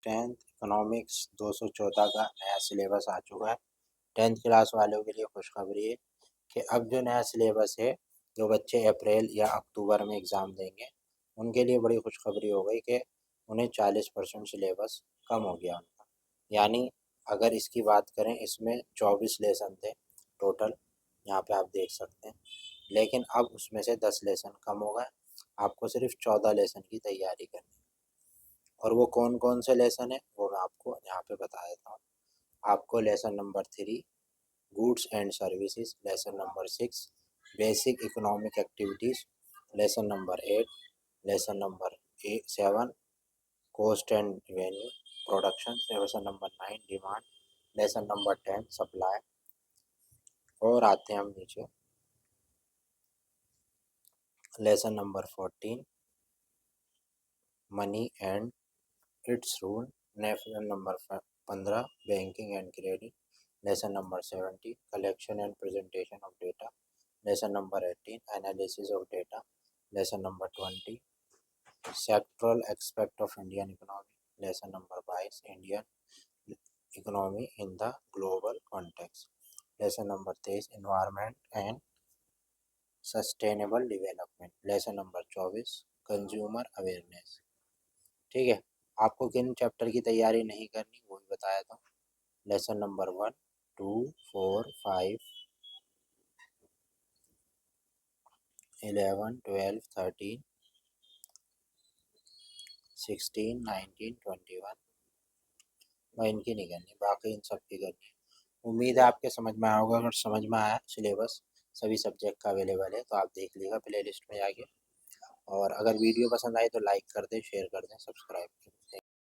Tenth economics 214 का नया syllabus आ चुका है। टेंथ क्लास वालों के लिए खुशखबरी है कि अब जो नया सिलेबस है, जो बच्चे अप्रैल या अक्टूबर में एग्ज़ाम देंगे, उनके लिए बड़ी खुशखबरी हो गई कि उन्हें 40% सिलेबस कम हो गया उनका। यानी अगर इसकी बात करें, इसमें 24 लेसन थे टोटल, यहाँ पे आप देख सकते हैं, लेकिन अब उसमें से 10 लेसन कम हो गए। आपको सिर्फ 14 लेसन की तैयारी करनी है। और वो कौन कौन से लेसन है वो मैं आपको यहाँ पे बता देता हूँ। आपको lesson number 3 goods and services, lesson number 6 basic economic activities, lesson number 8, lesson number 7 cost and revenue production, lesson number 9 demand, lesson number 10 supply. और आते हैं हम नीचे, lesson number 14 money and it's rule, lesson number 15 banking and credit, lesson number 17 collection and presentation of data, lesson number 18 analysis of data, lesson number 20 sectoral aspect of Indian economy, lesson number 22 Indian economy in the global context, lesson number 23 environment and sustainable development, lesson number 24 consumer awareness. ठीक है, आपको किन chapter की तैयारी नहीं करनी वो भी बताया था। लेसन नंबर 1, 2, 4, 5, 11, 12, 13, 16, 19, 21, मैं इनकी नहीं करनी, बाकी इन सब की करनी है। उम्मीद है आपके समझ में आया होगा। अगर समझ में आया, सिलेबस सभी सब्जेक्ट का अवेलेबल है, तो आप देख लीजिएगा प्ले लिस्ट में जाके। और अगर वीडियो पसंद आई तो लाइक कर दें, शेयर कर दें, सब्सक्राइब कर दें।